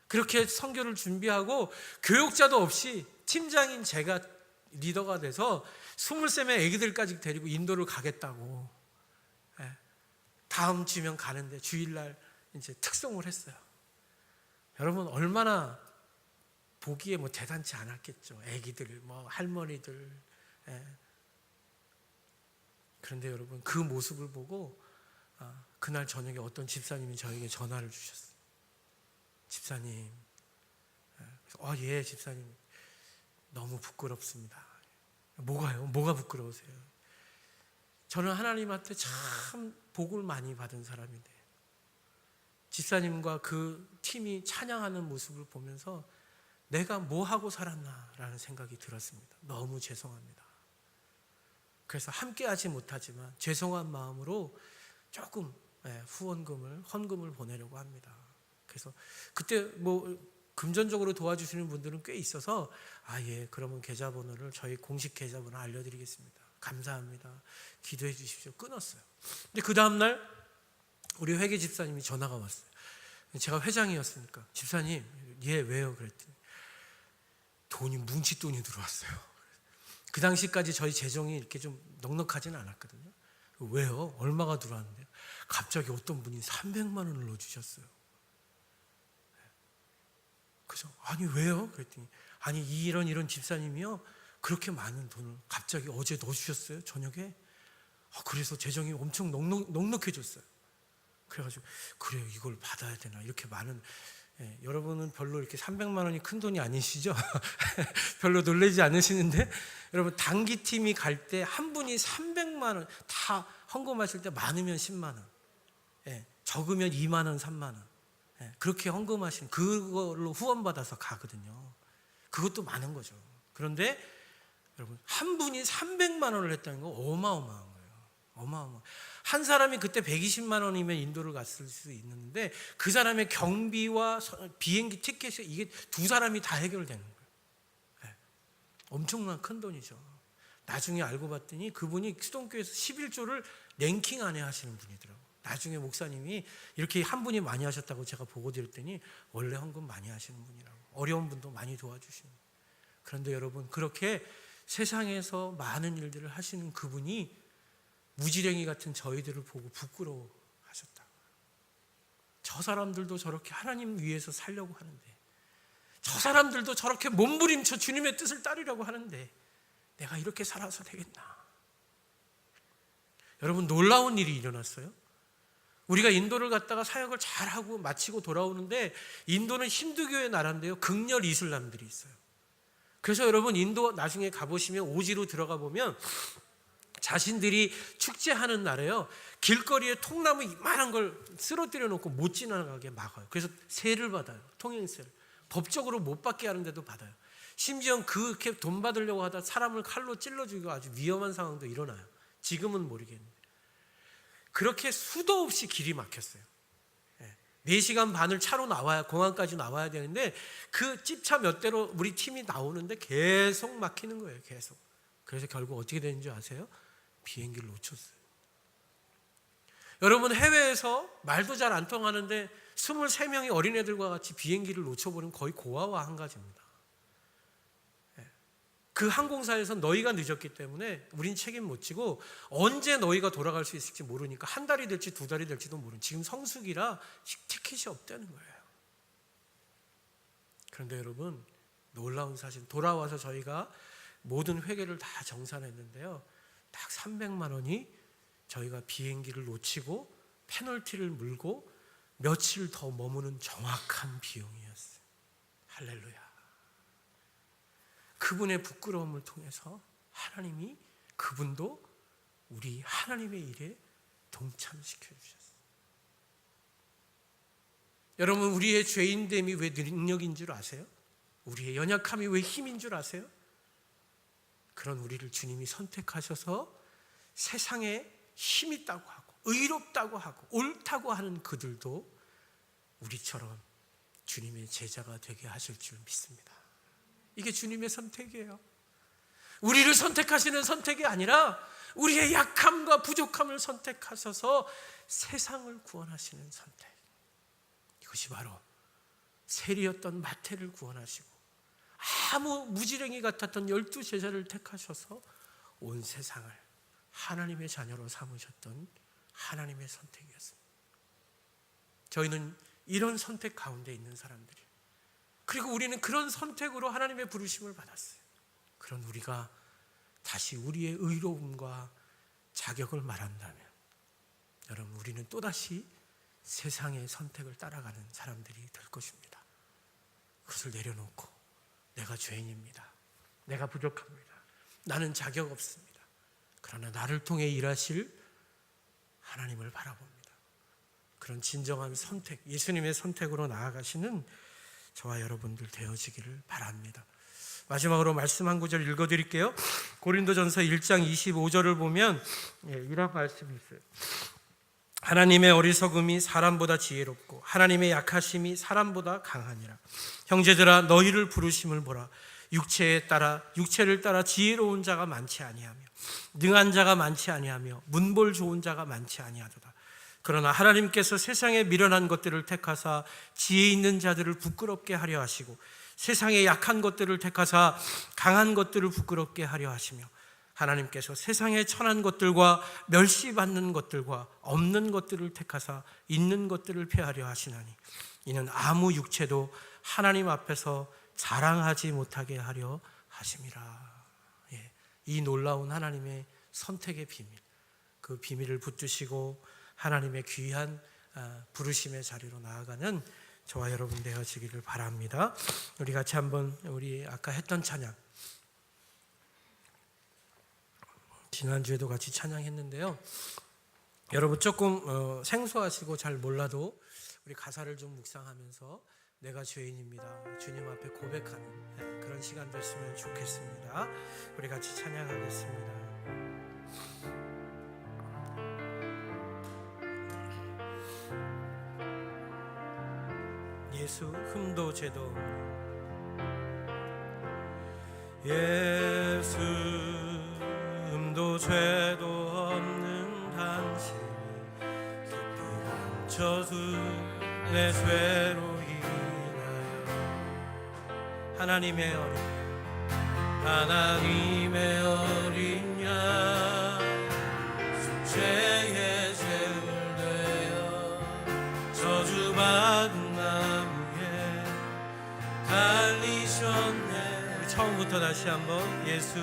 S1: 그렇게 선교를 준비하고 교육자도 없이 팀장인 제가 리더가 돼서 23명 애기들까지 데리고 인도를 가겠다고, 다음 주면 가는데 주일날 이제 특송을 했어요. 여러분, 얼마나 보기에 뭐 대단치 않았겠죠. 애기들, 뭐 할머니들. 그런데 여러분, 그 모습을 보고 그날 저녁에 어떤 집사님이 저에게 전화를 주셨어요. 집사님, 예 집사님, 너무 부끄럽습니다. 뭐가요? 뭐가 부끄러우세요? 저는 하나님한테 참 복을 많이 받은 사람인데 집사님과 그 팀이 찬양하는 모습을 보면서 내가 뭐 하고 살았나라는 생각이 들었습니다. 너무 죄송합니다. 그래서 함께하지 못하지만 죄송한 마음으로 조금 헌금을 보내려고 합니다. 그래서 그때 뭐 금전적으로 도와주시는 분들은 꽤 있어서 그러면 계좌번호를, 저희 공식 계좌번호 알려드리겠습니다. 감사합니다. 기도해 주십시오. 끊었어요. 근데 그 다음날 우리 회계 집사님이 전화가 왔어요. 제가 회장이었으니까, 집사님, 왜요? 그랬더니 돈이, 뭉칫돈이 들어왔어요. 그 당시까지 저희 재정이 이렇게 좀 넉넉하지는 않았거든요. 왜요? 얼마가 들어왔는데요? 갑자기 어떤 분이 300만 원을 넣어주셨어요. 그래서 왜요? 그랬더니 이런 집사님이요, 그렇게 많은 돈을 갑자기 어제 넣어주셨어요, 저녁에. 그래서 재정이 엄청 넉넉해졌어요. 그래가지고 그래요, 이걸 받아야 되나, 이렇게 많은 여러분은 별로 이렇게 300만 원이 큰 돈이 아니시죠? 별로 놀라지 않으시는데 여러분 단기팀이 갈 때 한 분이 300만 원 다 헌금하실 때 많으면 10만 원, 적으면 2만 원, 3만 원, 그렇게 헌금하신 그걸로 후원받아서 가거든요. 그것도 많은 거죠. 그런데 여러분 한 분이 300만 원을 했다는 거 어마어마한 거예요. 어마어마. 한 사람이 그때 120만 원이면 인도를 갔을 수 있는데 그 사람의 경비와 비행기 티켓이 이게 두 사람이 다 해결되는 거예요. 엄청난 큰 돈이죠. 나중에 알고 봤더니 그분이 수동교회에서 11조를 랭킹 안에 하시는 분이더라고요. 나중에 목사님이 이렇게 한 분이 많이 하셨다고 제가 보고 드렸더니 원래 헌금 많이 하시는 분이라고, 어려운 분도 많이 도와주시는. 그런데 여러분 그렇게 세상에서 많은 일들을 하시는 그분이 무지랭이 같은 저희들을 보고 부끄러워하셨다. 저 사람들도 저렇게 하나님 위해서 살려고 하는데, 저 사람들도 저렇게 몸부림쳐 주님의 뜻을 따르려고 하는데 내가 이렇게 살아서 되겠나? 여러분 놀라운 일이 일어났어요. 우리가 인도를 갔다가 사역을 잘하고 마치고 돌아오는데 인도는 힌두교의 나라인데요, 극렬 이슬람들이 있어요. 그래서 여러분 인도 나중에 가보시면 오지로 들어가 보면 자신들이 축제하는 날에요, 길거리에 통나무 이만한 걸 쓰러뜨려 놓고 못 지나가게 막아요. 그래서 세를 받아요. 통행세를. 법적으로 못 받게 하는데도 받아요. 심지어 그렇게 돈 받으려고 하다 사람을 칼로 찔러 죽이고 아주 위험한 상황도 일어나요. 지금은 모르겠는데 그렇게 수도 없이 길이 막혔어요. 4시간 반을 차로 나와야, 공항까지 나와야 되는데 그 찝차 몇 대로 우리 팀이 나오는데 계속 막히는 거예요. 계속. 그래서 결국 어떻게 되는지 아세요? 비행기를 놓쳤어요. 여러분 해외에서 말도 잘 안 통하는데 23명의 어린애들과 같이 비행기를 놓쳐버리면 거의 고아와 한 가지입니다. 그 항공사에서 너희가 늦었기 때문에 우린 책임 못 지고 언제 너희가 돌아갈 수 있을지 모르니까 한 달이 될지 두 달이 될지도 모르는, 지금 성수기라 티켓이 없다는 거예요. 그런데 여러분 놀라운 사실, 돌아와서 저희가 모든 회계를 다 정산했는데요, 딱 300만 원이 저희가 비행기를 놓치고 페널티를 물고 며칠 더 머무는 정확한 비용이었어요. 할렐루야. 그분의 부끄러움을 통해서 하나님이 그분도 우리 하나님의 일에 동참시켜 주셨어요. 여러분 우리의 죄인됨이 왜 능력인 줄 아세요? 우리의 연약함이 왜 힘인 줄 아세요? 그런 우리를 주님이 선택하셔서 세상에 힘 있다고 하고 의롭다고 하고 옳다고 하는 그들도 우리처럼 주님의 제자가 되게 하실 줄 믿습니다. 이게 주님의 선택이에요. 우리를 선택하시는 선택이 아니라 우리의 약함과 부족함을 선택하셔서 세상을 구원하시는 선택. 이것이 바로 세리였던 마태를 구원하시고 아무 무지랭이 같았던 12제자를 택하셔서 온 세상을 하나님의 자녀로 삼으셨던 하나님의 선택이었습니다. 저희는 이런 선택 가운데 있는 사람들이에요. 그리고 우리는 그런 선택으로 하나님의 부르심을 받았어요. 그런 우리가 다시 우리의 의로움과 자격을 말한다면 여러분 우리는 또다시 세상의 선택을 따라가는 사람들이 될 것입니다. 그것을 내려놓고 내가 죄인입니다. 내가 부족합니다. 나는 자격 없습니다. 그러나 나를 통해 일하실 하나님을 바라봅니다. 그런 진정한 선택, 예수님의 선택으로 나아가시는 저와 여러분들 되어지기를 바랍니다. 마지막으로 말씀 한 구절 읽어드릴게요. 고린도전서 1장 25절을 보면 이런 말씀이 있어요. 하나님의 어리석음이 사람보다 지혜롭고 하나님의 약하심이 사람보다 강하니라. 형제들아 너희를 부르심을 보라. 육체를 따라 지혜로운 자가 많지 아니하며 능한 자가 많지 아니하며 문볼 좋은 자가 많지 아니하도다. 그러나 하나님께서 세상에 미련한 것들을 택하사 지혜 있는 자들을 부끄럽게 하려 하시고 세상에 약한 것들을 택하사 강한 것들을 부끄럽게 하려 하시며 하나님께서 세상에 천한 것들과 멸시받는 것들과 없는 것들을 택하사 있는 것들을 폐하려 하시나니 이는 아무 육체도 하나님 앞에서 자랑하지 못하게 하려 하심이라. 이 놀라운 하나님의 선택의 비밀, 그 비밀을 붙드시고 하나님의 귀한 부르심의 자리로 나아가는 저와 여러분 되어지기를 바랍니다. 우리 같이 한번 우리 아까 했던 찬양, 지난주에도 같이 찬양했는데요. 여러분 조금 생소하시고 잘 몰라도 우리 가사를 좀 묵상하면서 내가 죄인입니다, 주님 앞에 고백하는 그런 시간 됐으면 좋겠습니다. 우리 같이 찬양하겠습니다. 예수 흠도 죄도 예수 흠도 죄도 없는 당신 깊이 감춰둔 내 죄로 인하여 하나님의 어린 양 죄의 제물 되어 저주받은 나무에 달리셨네. 우리 처음부터 다시 한번 예수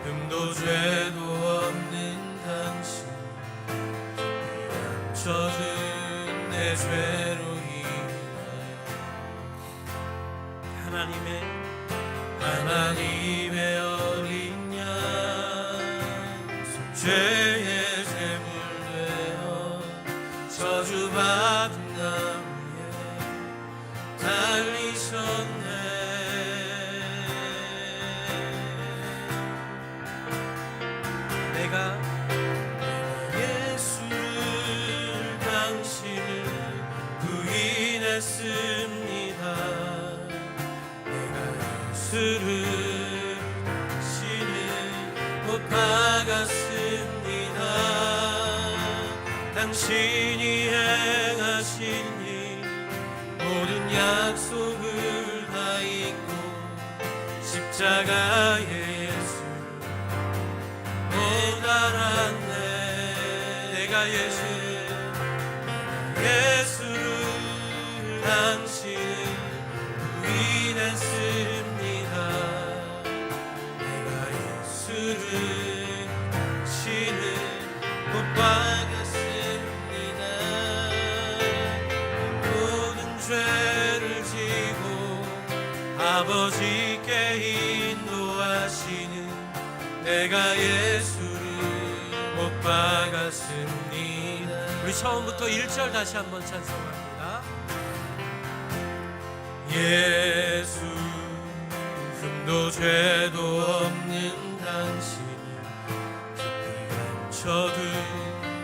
S1: 흠도 죄도 없는 당신 감춰둔 내 죄로 인하여 하나님의 어린 양 죄의 제물 되어 저주받은 나무에 달리셨네. 내가 예수를 당신을 부인했습니다. 내가 예수를 당신을 못 박았습니다. 당신이 행하신 일 모든 약속을 다 잊고 십자가에 알았네. 내가 예수를 당신을 부인했습니다. 내가 예수를 당신을 못 박았습니다. 모든 죄를 지고 아버지께 인도하시는 내가 예수를 못 박았습니다. 우리 처음부터 1절 다시 한번 찬송합니다. 예수 흠도 죄도 없는 당신이 깊이 감춰둔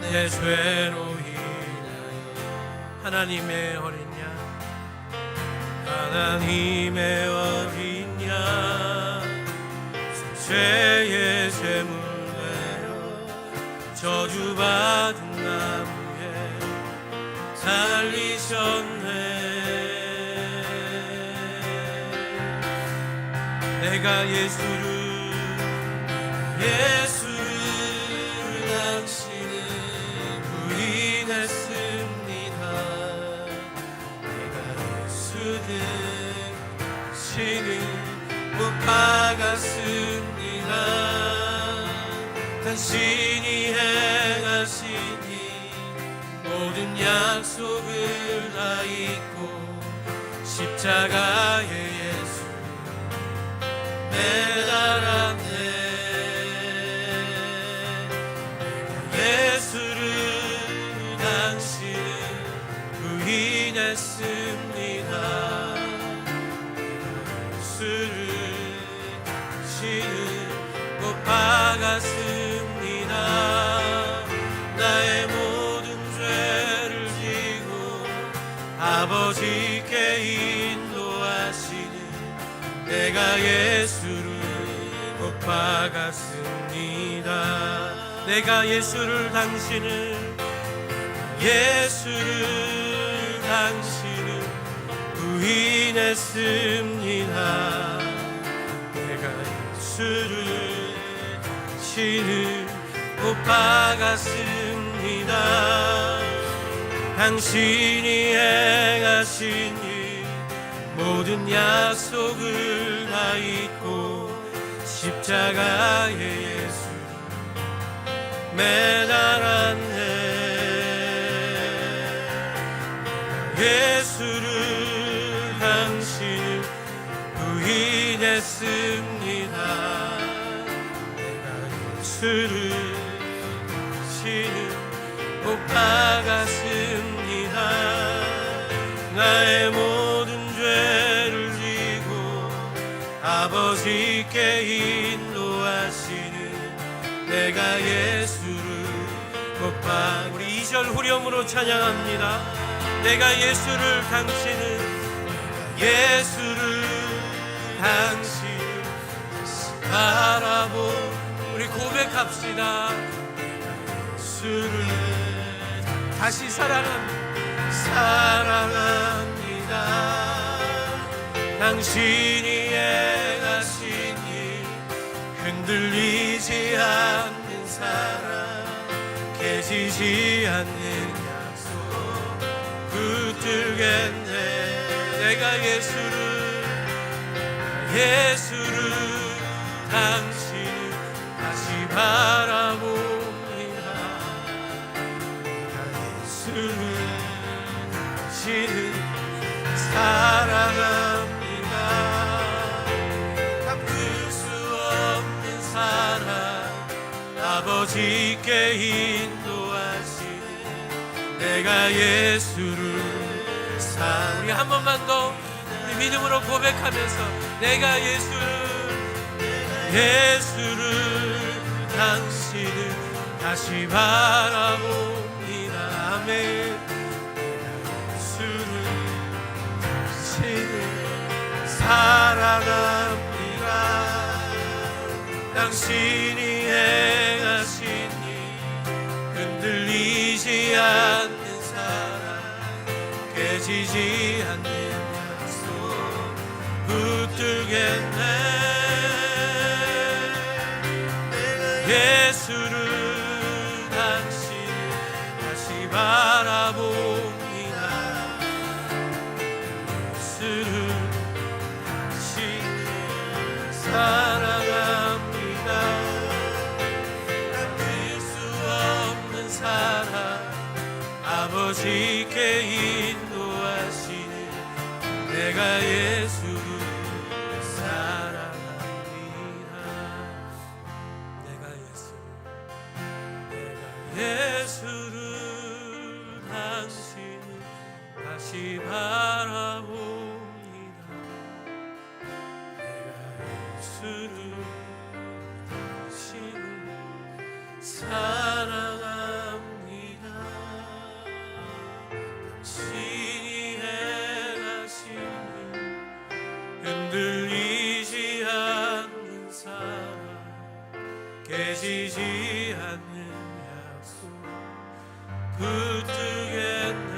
S1: 내 죄로 인하여 하나님의 어린 양 죄의 제물 되어 저주받은 나무에 달리셨네. 내가 예수를 당신을 부인했습니다. 내가 예수를 당신을 못 박았습니다. 당신이 행하신 이 모든 약속을 다 잊고 십자가에 예수 매달았네. 예수를 당신을 부인했습니다. 예수를 못 박았습니다. 나의 모든 죄를 지고 아버지께 인도하시는 내가 예수를 못 박았습니다. 내가 예수를 당신을 부인했습니다. 내가 예수를 당신을 못 박았습니다. 당신이 행하신 일 모든 약속을 다 잊고 십자가에 예수 매달았네. 예수를 당신을 부인했습니다. 내가 예수를 당신을 못 박았습니다. 나의 모든 죄를 지고 아버지께 인도하시는 내가 예수를 못 박. 우리 2절 후렴으로 찬양합니다. 내가 예수를 당신을, 예수를 당신을 바라보. 우리 고백합시다. 예수를 다시 사랑합니다. 당신이 행하신 일 흔들리지 않는 사랑, 깨지지 않는 약속 붙들겠네. 내가 예수를 당신을 다시 바라봅니다. 내가 예수를 당신을 사랑합니다. 갚을 수 없는 사랑, 아버지께 인도하시는 내가 예수를 우리 한 번만 더 우리 믿음으로 고백하면서 내가 예수를 당신을 다시 바라봅니다. 아멘. 예수를 당신을 사랑합니다. 당신이 행하신 일 흔들리지 않는 사랑, 깨지지 않는 약속 붙들겠네. 예수를 당신을 다시 바라봅니다. 예수를 당신을 사랑합니다. 갚을 수 없는 사랑, 아버지께 인도하시는 내가 예수를 사랑합니다. 내가 예수를 당신을 다시 바라봅니다. 내가 예수를 당신을 사랑합니다. 당신이 행하신 일 흔들리지 않는 사랑, 깨지지 않는 약속 붙들겠네.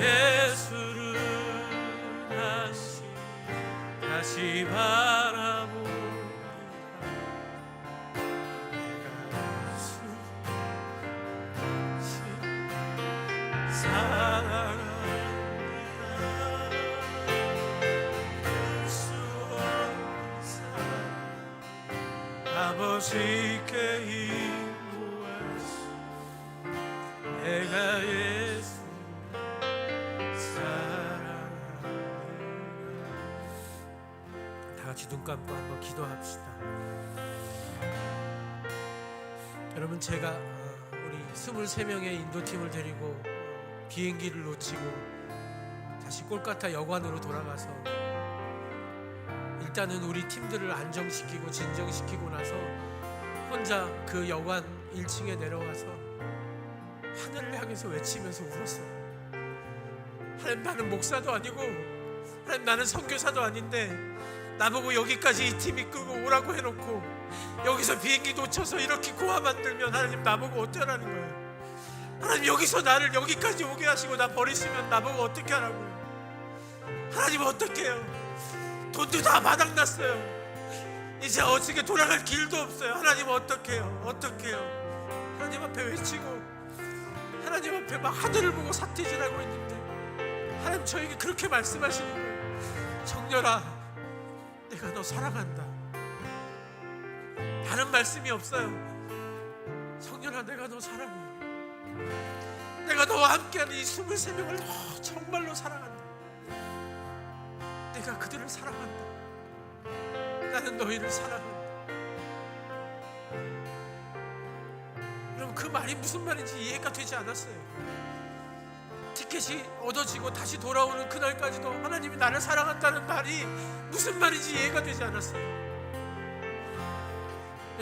S1: 예수를 다시 바라봅니다. 내가 사랑합니다. 수 없는 사랑, 아버지께 인도하시 내가 예수 사랑합니다. 다 같이 눈 감고 한번 기도합시다. 여러분, 제가 우리 23명의 인도팀을 데리고 비행기를 놓치고 다시 콜카타 여관으로 돌아가서 일단은 우리 팀들을 안정시키고 진정시키고 나서 혼자 그 여관 1층에 내려가서 하늘을 향해서 외치면서 울었어요. 하나님, 나는 목사도 아니고 하나님, 나는 선교사도 아닌데 나보고 여기까지 이 팀 이끌고 오라고 해놓고 여기서 비행기 놓쳐서 이렇게 고아 만들면 하나님, 나보고 어쩌라는 거예요? 하나님, 여기서 나를 여기까지 오게 하시고 나 버리시면 나보고 어떻게 하라고요? 하나님, 어떻게 해요? 돈도 다 바닥났어요. 이제 어떻게 돌아갈 길도 없어요. 하나님, 어떻게 해요? 어떻게 해요? 하나님 앞에 외치고 하나님 앞에 막 하늘을 보고 삿대질하고 있는데 하나님 저에게 그렇게 말씀하시는 거예요. 정렬아, 내가 너 사랑한다. 다른 말씀이 없어요. 성렬아, 내가 너 사랑해. 내가 너와 함께하는 이 23명을 정말로 사랑한다. 내가 그들을 사랑한다. 나는 너희를 사랑한다. 그럼 그 말이 무슨 말인지 이해가 되지 않았어요. 티켓이 얻어지고 다시 돌아오는 그날까지도 하나님이 나를 사랑한다는 말이 무슨 말인지 이해가 되지 않았어요.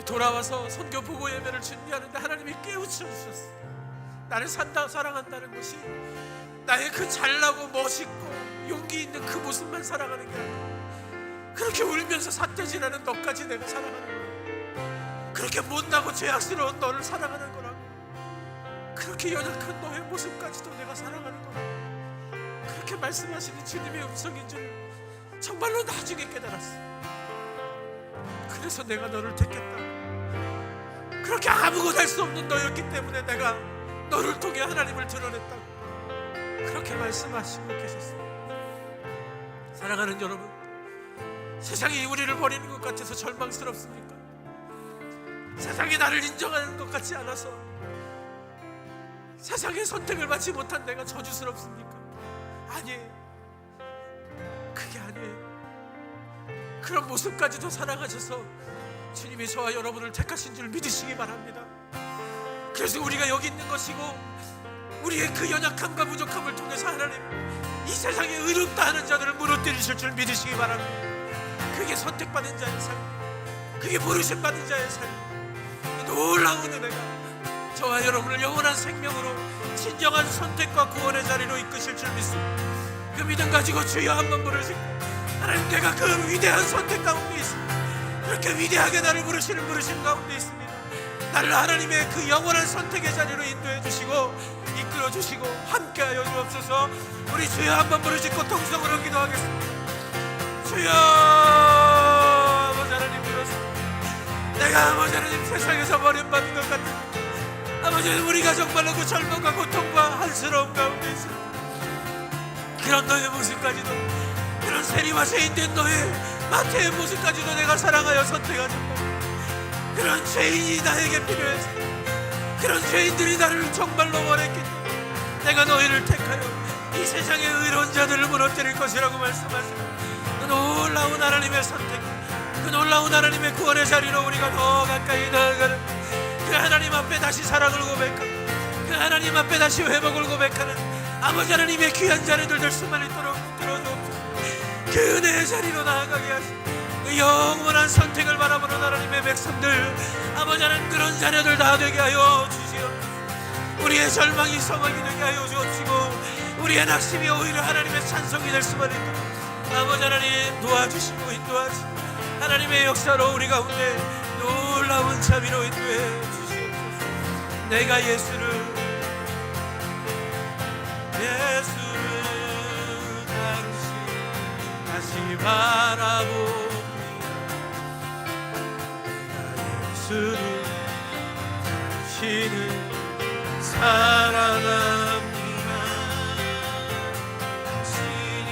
S1: 돌아와서 선교 보고 예배를 준비하는데 하나님이 깨우쳐 주셨어요. 나를 사랑한다는 것이 나의 그 잘나고 멋있고 용기 있는 그 모습만 사랑하는 게 아니라 그렇게 울면서 삿대질하는 너까지 내가 사랑하는 거야. 그렇게 못나고 죄악스러운 너를 사랑하는 거라고. 그렇게 연약한 너의 모습까지도 내가 사랑하는 거야. 그렇게 말씀하시는 주님의 음성인 줄 정말로 나중에 깨달았어. 그래서 내가 너를 택했다. 그렇게 아무것도 할 수 없는 너였기 때문에 내가 너를 통해 하나님을 드러냈다고 그렇게 말씀하시고 계셨어요. 사랑하는 여러분, 세상이 우리를 버리는 것 같아서 절망스럽습니까? 세상이 나를 인정하는 것 같지 않아서 세상의 선택을 받지 못한 내가 저주스럽습니까? 아니에요. 그게 아니에요. 그런 모습까지도 사랑하셔서 주님이 저와 여러분을 택하신 줄 믿으시기 바랍니다. 그래서 우리가 여기 있는 것이고 우리의 그 연약함과 부족함을 통해서 하나님 이 세상에 의롭다 하는 자들을 무너뜨리실 줄 믿으시기 바랍니다. 그게 선택받은 자의 삶, 그게 부르심받은 자의 삶, 놀라운 은혜가 저와 여러분을 영원한 생명으로 진정한 선택과 구원의 자리로 이끄실 줄 믿습니다. 그 믿음 가지고 주여 한번 부르시고 하나님, 내가 그 위대한 선택 가운데 있습니다. 그렇게 위대하게 나를 부르시는 부르심 가운데 있습니다. 나를 하나님의 그 영원한 선택의 자리로 인도해 주시고 이끌어 주시고 함께하여 주옵소서. 우리 주여 한번 부르짖고 통성으로 기도하겠습니다. 주여, 아버지 하나님 그렇습니다. 내가 아버지 하나님 세상에서 버림받은 것 같은 아버지 우리가 정말로 그 절망과 고통과 한스러움 가운데 있습니다. 그런 너의 모습까지도, 그런 세리와 죄인된 너의 마태의 모습까지도 내가 사랑하여 선택하셨다. 그런 죄인이 나에게 필요해서, 그런 죄인들이 나를 정말로 원했기 때문에 내가 너희를 택하여 이 세상의 의로운 자들을 무너뜨릴 것이라고 말씀하시고 그 놀라운 하나님의 선택, 그 놀라운 하나님의 구원의 자리로 우리가 더 가까이 나아가는 그 하나님 앞에 다시 사랑을 고백하고 그 하나님 앞에 다시 회복을 고백하는 아버지 하나님의 귀한 자리들 될 수만 있도록 들어주옵소서. 그 은혜의 자리로 나아가게 하시고 그 영원한 선택을 바라보는 하나님의 백성들, 아버지 하나님 그런 자녀들 다 되게 하여 주시옵소서. 우리의 절망이 소망이 되게 하여 주옵시고 우리의 낙심이 오히려 하나님의 찬송이 될 수만 있도록 아버지 하나님 도와주시고 인도하시고 하나님의 역사로 우리 가운데 놀라운 자비로 인도해 주시옵소서. 내가 예수를 다시 바라봅니다. 예수를 당신을 사랑합니다. 당신이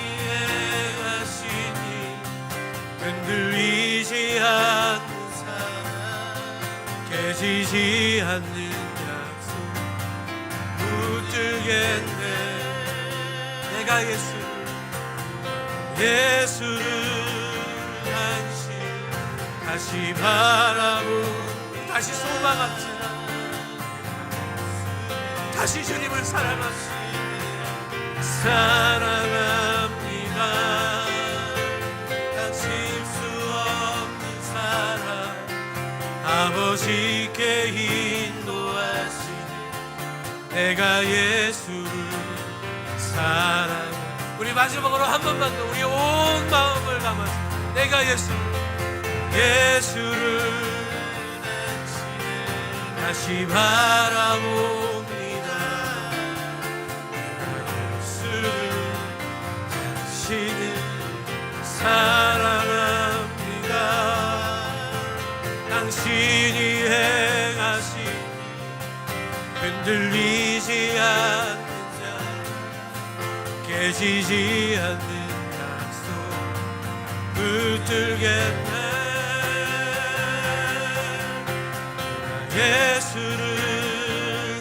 S1: 행하시니 흔들리지 않는 사랑, 깨지지 않는 약속 붙들겠네. 내가 예수를 다시 바라보고 다시 소망합시다. 다시 주님을 사랑합니다. 당실 수 없는 사랑, 아버지께 인도하시니 내가 예수를 사랑합니다. 우리 마지막으로 한 번만 더 우리 온 마음을 담아서 내가 예수를 다시 바라봅니다. 내가 예수를 당신을 사랑합니다. 당신이 행하신 흔들리지 않는 깨지지 않는 약속 붙들겠네. 예수를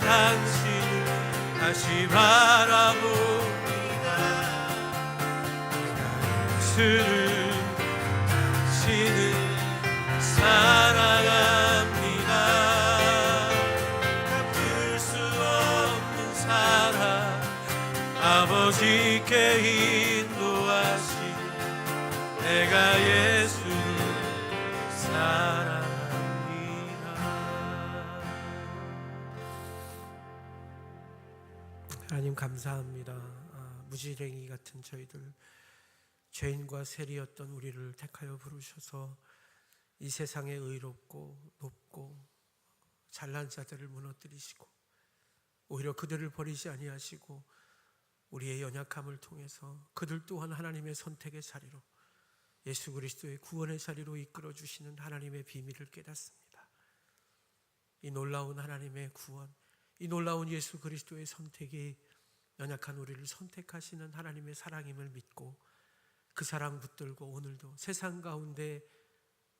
S1: 당신을 다시 바라봅니다. 예수를 당신을 사랑합니다. 갚을 수 없는 사랑 아버지께 인도하시 내가 예수를 사랑합니다. 하나님 감사합니다. 무지랭이 같은 저희들 죄인과 세리였던 우리를 택하여 부르셔서 이 세상에 의롭고 높고 잘난 자들을 무너뜨리시고 오히려 그들을 버리지 아니하시고 우리의 연약함을 통해서 그들 또한 하나님의 선택의 자리로 예수 그리스도의 구원의 자리로 이끌어 주시는 하나님의 비밀을 깨닫습니다. 이 놀라운 하나님의 구원, 이 놀라운 예수 그리스도의 선택이 연약한 우리를 선택하시는 하나님의 사랑임을 믿고 그 사랑 붙들고 오늘도 세상 가운데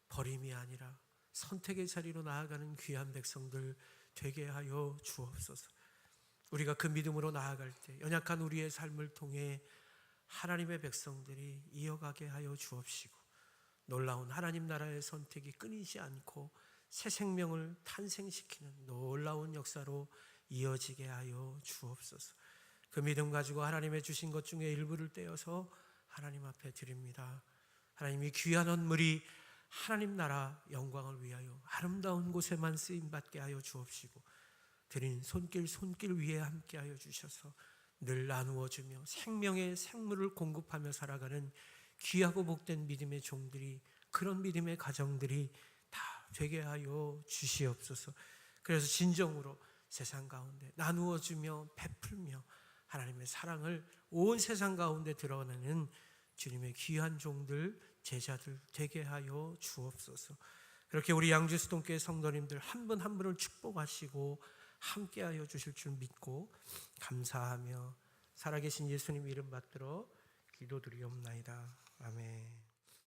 S1: 버림이 아니라 선택의 자리로 나아가는 귀한 백성들 되게 하여 주옵소서. 우리가 그 믿음으로 나아갈 때 연약한 우리의 삶을 통해 하나님의 백성들이 이어가게 하여 주옵시고 놀라운 하나님 나라의 선택이 끊이지 않고 새 생명을 탄생시키는 놀라운 역사로 이어지게 하여 주옵소서. 그 믿음 가지고 하나님의 주신 것 중에 일부를 떼어서 하나님 앞에 드립니다. 하나님이 귀한 헌물이 하나님 나라 영광을 위하여 아름다운 곳에만 쓰임받게 하여 주옵시고 드린 손길 위에 함께 하여 주셔서 늘 나누어 주며 생명의 생물을 공급하며 살아가는 귀하고 복된 믿음의 종들이, 그런 믿음의 가정들이 다 되게 하여 주시옵소서. 그래서 진정으로 세상 가운데 나누어 주며 베풀며 하나님의 사랑을 온 세상 가운데 드러내는 주님의 귀한 종들, 제자들 되게 하여 주옵소서. 그렇게 우리 양주수동교회 성도님들 한 분 한 분을 축복하시고 함께하여 주실 줄 믿고 감사하며 살아계신 예수님 이름 받들어 기도드리옵나이다. 아멘.